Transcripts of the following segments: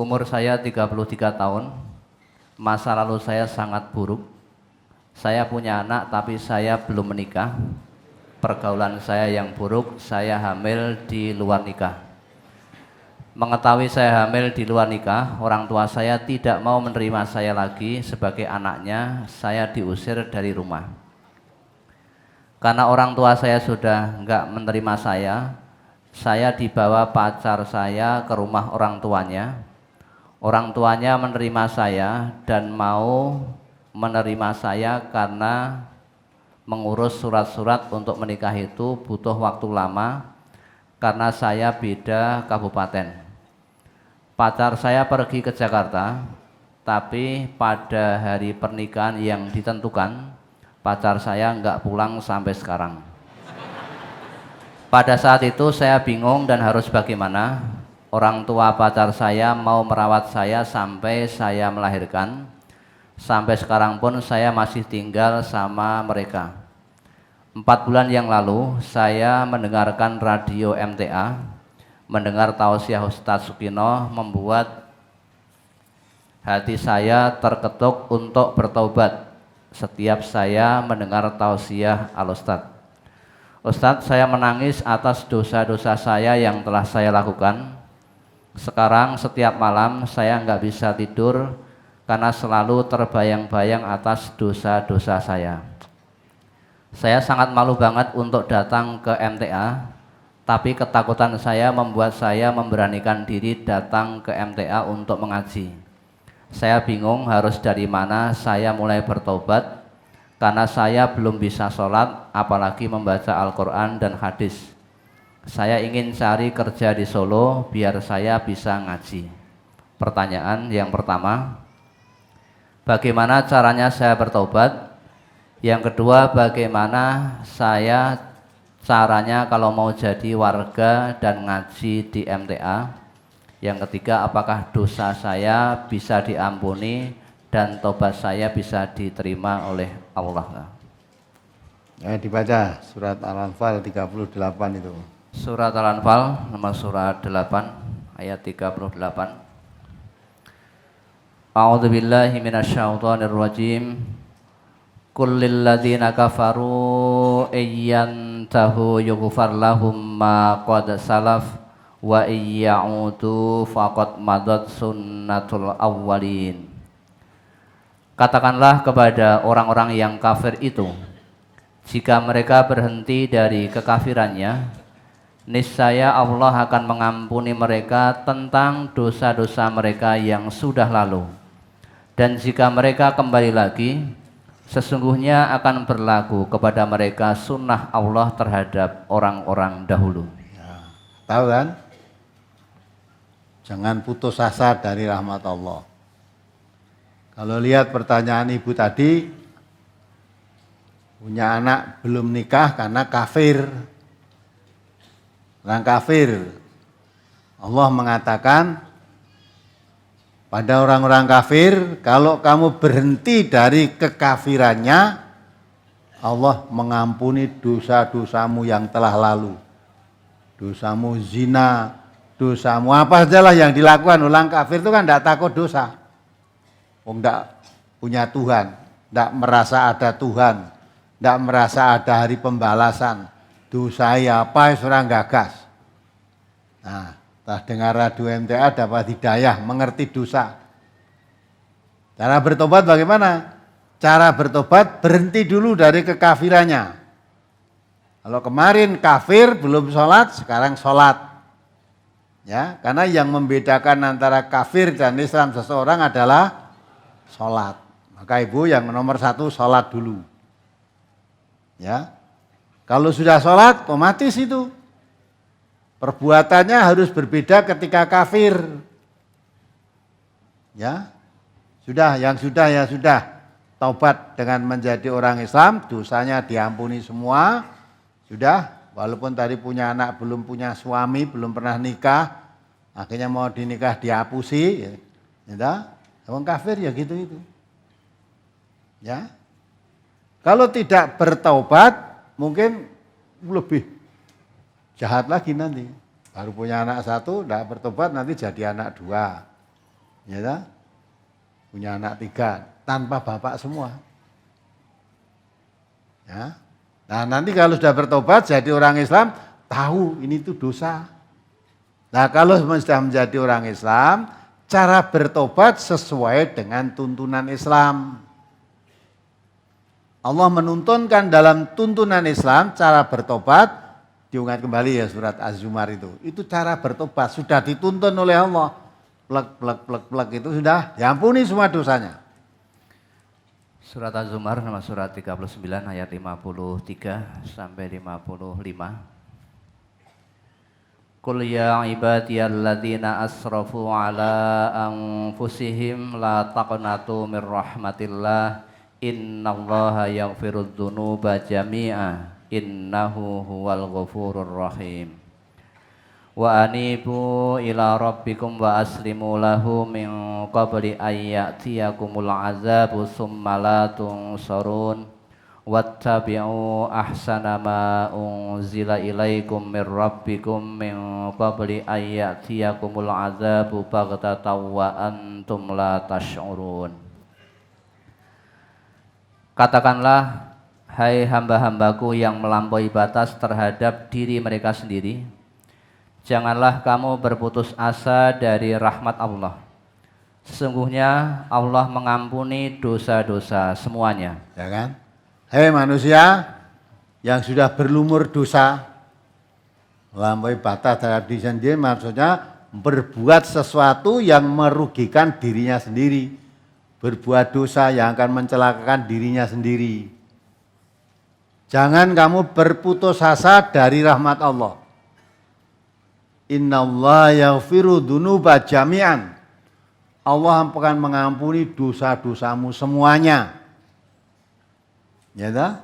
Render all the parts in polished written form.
Umur saya 33 tahun. Masa lalu saya sangat buruk. Saya punya anak tapi saya belum menikah. Pergaulan saya yang buruk, saya hamil di luar nikah. Mengetahui saya hamil di luar nikah, orang tua saya tidak mau menerima saya lagi sebagai anaknya. Saya diusir dari rumah. Karena orang tua saya sudah enggak menerima saya dibawa pacar saya ke rumah orang tuanya. Orang tuanya menerima saya dan mau menerima saya karena mengurus surat-surat untuk menikah itu butuh waktu lama karena saya beda kabupaten. Pacar saya pergi ke Jakarta, tapi pada hari pernikahan yang ditentukan, pacar saya nggak pulang sampai sekarang. Pada saat itu saya bingung dan harus bagaimana. Orang tua pacar saya mau merawat saya sampai saya melahirkan. Sampai sekarang pun saya masih tinggal sama mereka. 4 bulan yang lalu saya mendengarkan radio MTA, mendengar tausiah Ustadz Sukino membuat hati saya terketuk untuk bertaubat setiap saya mendengar tausiah Al-Ustadz. Ustadz, saya menangis atas dosa-dosa saya yang telah saya lakukan. Sekarang setiap malam saya nggak bisa tidur karena selalu terbayang-bayang atas dosa-dosa saya. Saya sangat malu banget untuk datang ke MTA, tapi ketakutan saya membuat saya memberanikan diri datang ke MTA untuk mengaji. Saya bingung harus dari mana saya mulai bertobat, karena saya belum bisa sholat, apalagi membaca Al-Quran dan hadis. Saya ingin cari kerja di Solo biar saya bisa ngaji. Pertanyaan yang pertama, bagaimana caranya saya bertobat? Yang kedua, bagaimana saya caranya kalau mau jadi warga dan ngaji di MTA? Yang ketiga, apakah dosa saya bisa diampuni dan tobat saya bisa diterima oleh Allah? Dibaca surat Al-Anfal 38 itu. Surat Al-Anfal nomor surat 8 ayat 38. A'udzubillahi minasyaitonirrajim. Qul lil ladzina kafaru iyyantahu yughfar lahum ma qad salaf wa iyya'udu faqad madat sunnatul awwalin. Katakanlah kepada orang-orang yang kafir itu, jika mereka berhenti dari kekafirannya, niscaya Allah akan mengampuni mereka tentang dosa-dosa mereka yang sudah lalu. Dan jika mereka kembali lagi, sesungguhnya akan berlaku kepada mereka sunnah Allah terhadap orang-orang dahulu. Ya, tahu kan? Jangan putus asa dari rahmat Allah. Kalau lihat pertanyaan ibu tadi, punya anak belum nikah karena kafir. Orang kafir, Allah mengatakan pada orang-orang kafir, kalau kamu berhenti dari kekafirannya, Allah mengampuni dosa-dosamu yang telah lalu. Dosamu zina, dosamu apa sajalah yang dilakukan orang kafir itu kan tidak takut dosa. Tidak punya Tuhan, tidak merasa ada Tuhan, tidak merasa ada hari pembalasan. Dosa apa seorang gagas. Nah, setelah dengar radio MTA dapat hidayah, mengerti dosa. Cara bertobat bagaimana? Cara bertobat berhenti dulu dari kekafirannya. Kalau kemarin kafir belum sholat, sekarang sholat. Ya, karena yang membedakan antara kafir dan Islam seseorang adalah sholat. Maka ibu yang nomor 1 sholat dulu. Ya. Kalau sudah sholat, otomatis itu perbuatannya harus berbeda ketika kafir. Ya, sudah, yang sudah ya sudah. Taubat dengan menjadi orang Islam, dosanya diampuni semua. Sudah, walaupun tadi punya anak, belum punya suami, belum pernah nikah, akhirnya mau dinikah dihapusi. Ya, orang kafir ya gitu itu. Ya, kalau tidak bertaubat, mungkin lebih jahat lagi nanti. Baru punya anak 1, tidak bertobat nanti jadi anak 2. Ya tak? Punya anak 3 tanpa bapak semua. Ya. Nah, nanti kalau sudah bertobat jadi orang Islam, tahu ini itu dosa. Nah, kalau sudah menjadi orang Islam, cara bertobat sesuai dengan tuntunan Islam. Allah menuntunkan dalam tuntunan Islam cara bertobat, diingat kembali ya surat Az-Zumar itu. Itu cara bertobat, sudah dituntun oleh Allah. Plek itu sudah diampuni semua dosanya. Surat Az-Zumar nama surat 39 ayat 53 sampai 55. Qul ya ibadiyalladzina asrafu ala anfusihim la taqnatu mir rahmatillah innallaha yaghfirudz dzunuba jami'a innahu huwal ghafurur rahim. Wa anibu ila rabbikum wa aslimu lahu min qabli ayyatiyakumul azabu summa la tunsarun wattabi'u ahsana ma unzila ilaikum min rabbikum min qabli ayyatiyakumul azabu baghtatan wa antum la tash'urun. Katakanlah, hai hamba-hambaku yang melampaui batas terhadap diri mereka sendiri, janganlah kamu berputus asa dari rahmat Allah. Sesungguhnya Allah mengampuni dosa-dosa semuanya. Ya kan? Hei manusia yang sudah berlumur dosa, melampaui batas terhadap diri sendiri, maksudnya berbuat sesuatu yang merugikan dirinya sendiri, berbuat dosa yang akan mencelakakan dirinya sendiri. Jangan kamu berputus asa dari rahmat Allah. Innallaha yaghfiru dzunuba jami'an. Allah akan mengampuni dosa-dosamu semuanya. Ya tak?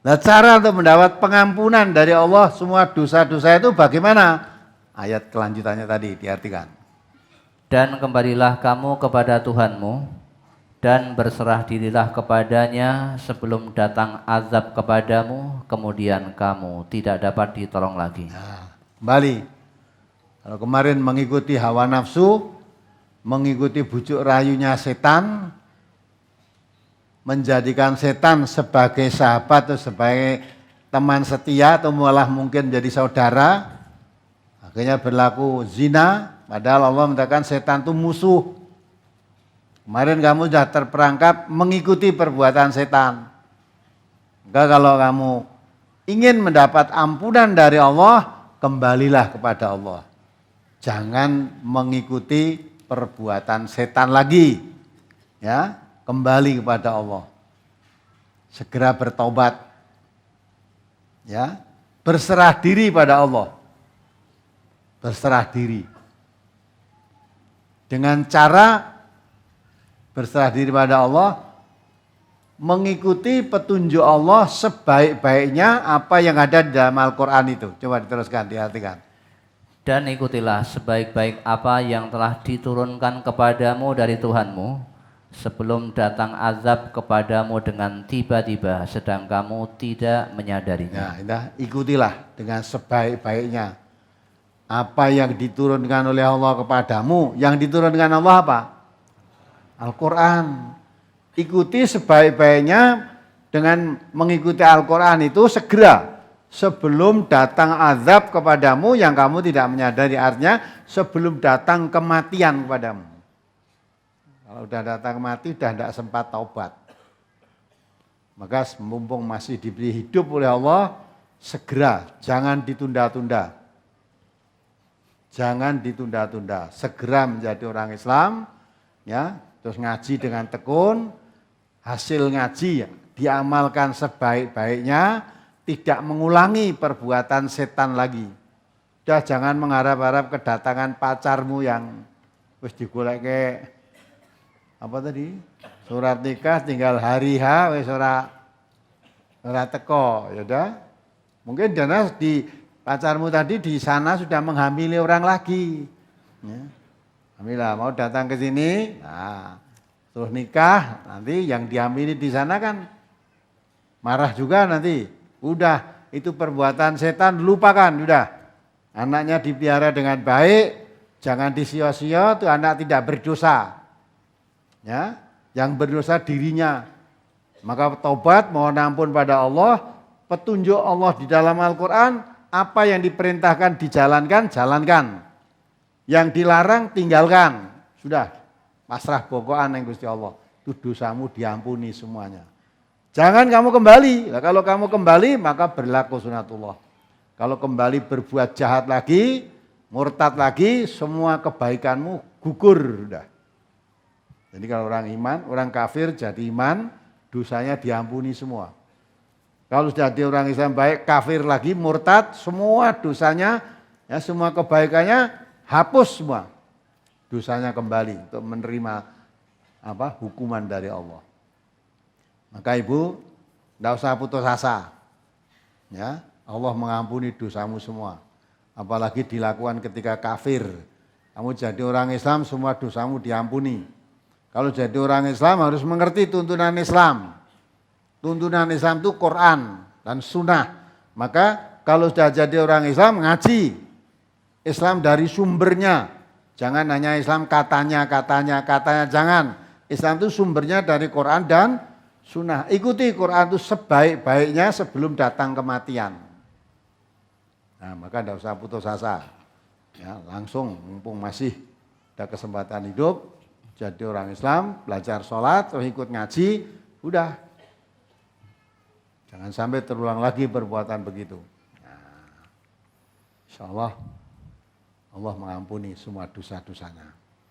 Nah, cara untuk mendapat pengampunan dari Allah semua dosa-dosa itu bagaimana? Ayat kelanjutannya tadi diartikan. Dan kembalilah kamu kepada Tuhanmu dan berserah dirilah kepadanya sebelum datang azab kepadamu, kemudian kamu tidak dapat ditolong lagi. Nah, kembali. Kalau kemarin mengikuti hawa nafsu, mengikuti bujuk rayunya setan, menjadikan setan sebagai sahabat atau sebagai teman setia atau malah mungkin jadi saudara, akhirnya berlaku zina, padahal Allah mengatakan setan itu musuh. Kemarin kamu sudah terperangkap mengikuti perbuatan setan. Maka kalau kamu ingin mendapat ampunan dari Allah, kembalilah kepada Allah. Jangan mengikuti perbuatan setan lagi. Ya. Kembali kepada Allah, segera bertobat, ya, berserah diri pada Allah, berserah diri dengan cara berserah diri pada Allah, mengikuti petunjuk Allah sebaik-baiknya apa yang ada di dalam Al-Quran itu. Coba diteruskan, diartikan. Dan ikutilah sebaik-baik apa yang telah diturunkan kepadamu dari Tuhanmu, sebelum datang azab kepadamu dengan tiba-tiba sedang kamu tidak menyadarinya. Nah, ikutilah dengan sebaik-baiknya apa yang diturunkan oleh Allah kepadamu. Yang diturunkan Allah apa? Al-Quran. Ikuti sebaik-baiknya dengan mengikuti Al-Quran itu segera sebelum datang azab kepadamu yang kamu tidak menyadari. Artinya sebelum datang kematian kepadamu. Kalau sudah datang mati, sudah tidak sempat taubat. Maka mumpung masih diberi hidup oleh Allah, segera, jangan ditunda-tunda. Jangan ditunda-tunda, segera menjadi orang Islam, ya, terus ngaji dengan tekun, hasil ngaji diamalkan sebaik-baiknya, tidak mengulangi perbuatan setan lagi. Sudah jangan mengharap-harap kedatangan pacarmu yang wis digoleke apa tadi? Surat nikah tinggal hari H wis ora teko, ya udah. Mungkin dana di pacarmu tadi di sana sudah menghamili orang lagi. Ya. Alhamdulillah mau datang ke sini, nah, terus nikah, nanti yang dihamili di sana kan marah juga nanti. Udah, itu perbuatan setan lupakan, udah. Anaknya dipelihara dengan baik, Jangan disia-sia, tuh anak tidak berdosa. Ya, yang berdosa dirinya. Maka taubat, mohon ampun pada Allah, petunjuk Allah di dalam Al-Quran, apa yang diperintahkan dijalankan, jalankan. Yang dilarang, tinggalkan. Sudah, pasrah bokohan yang Gusti Allah. Itu dosamu diampuni semuanya. Jangan kamu kembali. Nah, kalau kamu kembali, maka berlaku sunatullah. Kalau kembali berbuat jahat lagi, murtad lagi, semua kebaikanmu gugur. Udah. Jadi kalau orang iman, orang kafir jadi iman, dosanya diampuni semua. Kalau sudah jadi orang Islam baik, kafir lagi, murtad, semua dosanya, ya semua kebaikannya hapus semua. Dosanya kembali untuk menerima hukuman dari Allah. Maka ibu, tidak usah putus asa. Ya, Allah mengampuni dosamu semua. Apalagi dilakukan ketika kafir. Kamu jadi orang Islam, semua dosamu diampuni. Kalau jadi orang Islam harus mengerti tuntunan Islam. Tuntunan Islam itu Quran dan Sunnah. Maka kalau sudah jadi orang Islam, ngaji. Islam dari sumbernya. Jangan hanya Islam katanya, jangan. Islam itu sumbernya dari Quran dan Sunnah. Ikuti Quran itu sebaik-baiknya sebelum datang kematian. Nah, maka tidak usah putus asa. Ya, langsung mumpung masih ada kesempatan hidup, jadi orang Islam, belajar sholat, terus ikut ngaji, udah. Jangan sampai terulang lagi perbuatan begitu. Nah, insya Allah, Allah mengampuni semua dosa-dosanya.